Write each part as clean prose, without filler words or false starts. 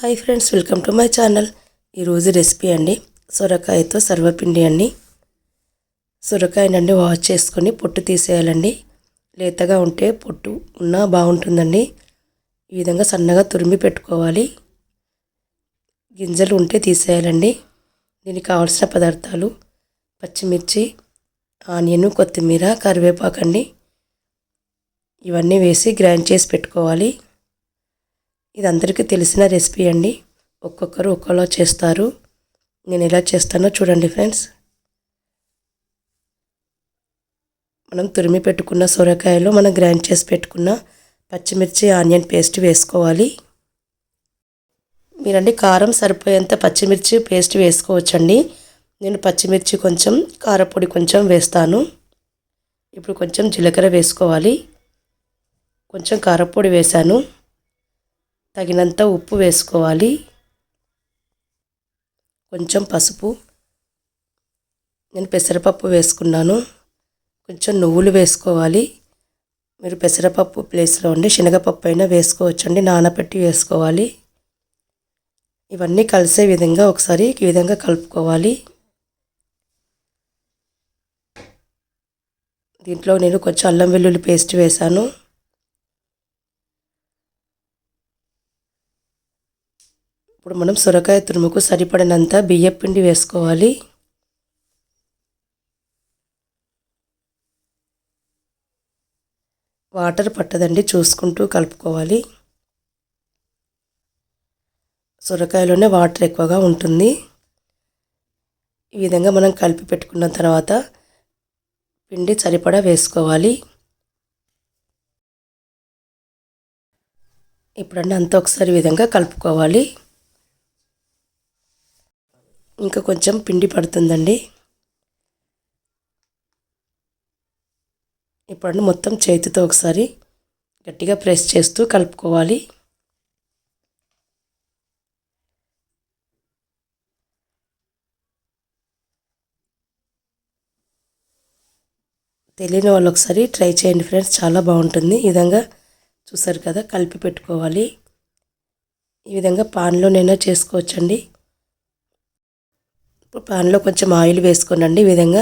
Hi friends, welcome to my channel. ఈరోజు recipe అండి సొరకాయతో సర్వపిండి అండి. సొరకాయనండి వాష్ చేసుకొని పొట్టు తీసేయాలండి. లేతగా ఉంటే పొట్టు ఉన్నా బాగుంటుందండి. ఈ విధంగా సన్నగా తురిమి పెట్టుకోవాలి. గింజలు ఉంటే తీసేయాలండి. దీనికి కావాల్సిన పదార్థాలు పచ్చిమిర్చి, ఆనియన్, కొత్తిమీర, కరివేపాకండి. ఇవన్నీ వేసి గ్రైండ్ చేసి పెట్టుకోవాలి. ఇది అందరికీ తెలిసిన రెసిపీ అండి. ఒక్కొక్కరు ఒక్కోలా చేస్తారు. నేను ఎలా చేస్తానో చూడండి ఫ్రెండ్స్. మనం తురిమి పెట్టుకున్న సొరకాయలో మనం గ్రైండ్ చేసి పెట్టుకున్న పచ్చిమిర్చి, ఆనియన్ పేస్ట్ వేసుకోవాలి. మీరండి కారం సరిపోయేంత పచ్చిమిర్చి పేస్ట్ వేసుకోవచ్చండి. నేను పచ్చిమిర్చి కొంచెం, కారపొడి కొంచెం వేస్తాను. ఇప్పుడు కొంచెం జీలకర్ర వేసుకోవాలి. కొంచెం కారపొడి వేశాను. తగినంత ఉప్పు వేసుకోవాలి. కొంచెం పసుపు. నేను పెసరపప్పు వేసుకున్నాను. కొంచెం నువ్వులు వేసుకోవాలి. మీరు పెసరపప్పు ప్లేస్లో ఉండి శనగపప్పు అయినా వేసుకోవచ్చండి. నానబెట్టి వేసుకోవాలి. ఇవన్నీ కలిసే విధంగా ఒకసారి ఈ విధంగా కలుపుకోవాలి. దీంట్లో నేను కొంచెం అల్లం వెల్లుల్లి పేస్ట్ వేశాను. ఇప్పుడు మనం సొరకాయ తురుముకు సరిపడినంత బియ్యం పిండి వేసుకోవాలి. వాటర్ పట్టదండి, చూసుకుంటూ కలుపుకోవాలి. సొరకాయలోనే వాటర్ ఎక్కువగా ఉంటుంది. ఈ విధంగా మనం కలిపి పెట్టుకున్న తర్వాత పిండి సరిపడా వేసుకోవాలి. ఇప్పుడన్నీ అంతా ఒకసారి విధంగా కలుపుకోవాలి. ఇంకా కొంచెం పిండి పడుతుందండి. ఇప్పుడు మొత్తం చేతితో ఒకసారి గట్టిగా ప్రెస్ చేస్తూ కలుపుకోవాలి. తెలియని వాళ్ళు ఒకసారి ట్రై చేయండి ఫ్రెండ్స్, చాలా బాగుంటుంది. ఈ విధంగా చూసారు కదా, కలిపి పెట్టుకోవాలి. ఈ విధంగా పాన్లోనైనా చేసుకోవచ్చండి. ఇప్పుడు పాన్లో కొంచెం ఆయిల్ వేసుకోనండి. ఈ విధంగా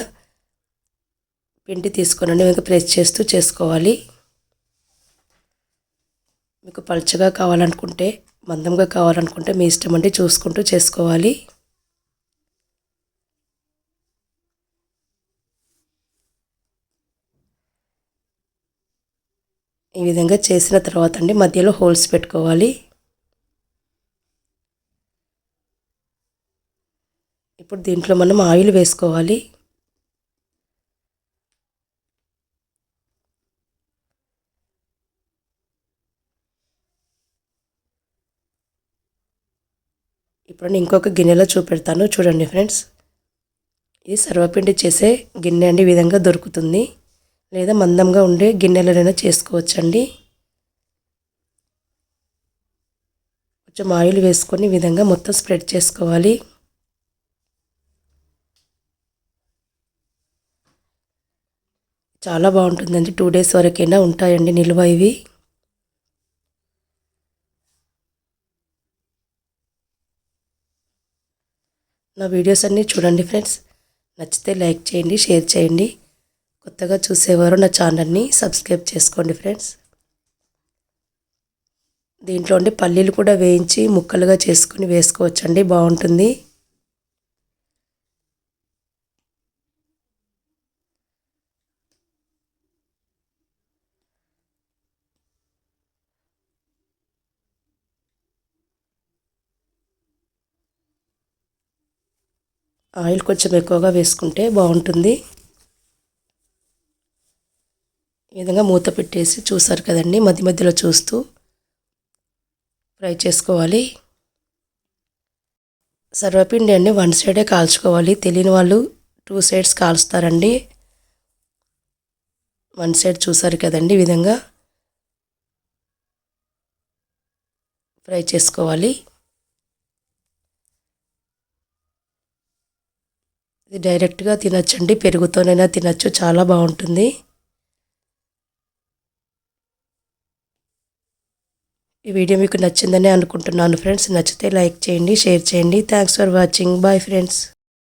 పిండి తీసుకోనండి, ఇంకా ప్రెస్ చేస్తూ చేసుకోవాలి. మీకు పలుచగా కావాలనుకుంటే, మందంగా కావాలనుకుంటే మీ ఇష్టం అండి, చూసుకుంటూ చేసుకోవాలి. ఈ విధంగా చేసిన తర్వాత అండి మధ్యలో హోల్స్ పెట్టుకోవాలి. ఇప్పుడు దీంట్లో మనం ఆయిల్ వేసుకోవాలి. ఇప్పుడు నేను ఇంకొక గిన్నెలో చూపెడతాను, చూడండి ఫ్రెండ్స్. ఇది సర్వపిండి చేసే గిన్నె అండి. ఈ విధంగా దొరుకుతుంది, లేదా మందంగా ఉండే గిన్నెలైనా చేసుకోవచ్చండి. కొంచెం ఆయిల్ వేసుకొని ఈ విధంగా మొత్తం స్ప్రెడ్ చేసుకోవాలి. చాలా బాగుంటుందండి. 2 days వరకైనా ఉంటాయండి నిల్వ ఇవి. నా వీడియోస్ అన్నీ చూడండి ఫ్రెండ్స్. నచ్చితే లైక్ చేయండి, షేర్ చేయండి. కొత్తగా చూసేవారు నా ఛానల్ని సబ్స్క్రైబ్ చేసుకోండి ఫ్రెండ్స్. దీంట్లో ఉండి పల్లీలు కూడా వేయించి ముక్కలుగా చేసుకుని వేసుకోవచ్చండి, బాగుంటుంది. ఆయిల్ కొంచెం ఎక్కువగా వేసుకుంటే బాగుంటుంది. ఈ విధంగా మూత పెట్టేసి చూసారు కదండి, మధ్య మధ్యలో చూస్తూ ఫ్రై చేసుకోవాలి. సర్వపిండి అండి 1 సైడే కాల్చుకోవాలి. తెలియని వాళ్ళు 2 sides కాల్స్తారండి. 1 side చూసారు కదండి, ఈ విధంగా ఫ్రై చేసుకోవాలి. ఇది డైరెక్ట్గా తినచ్చండి, పెరుగుతోనైనా తినచ్చు, చాలా బాగుంటుంది. ఈ వీడియో మీకు నచ్చిందని అనుకుంటున్నాను ఫ్రెండ్స్. నచ్చితే లైక్ చేయండి, షేర్ చేయండి. Thanks for watching. Bye friends.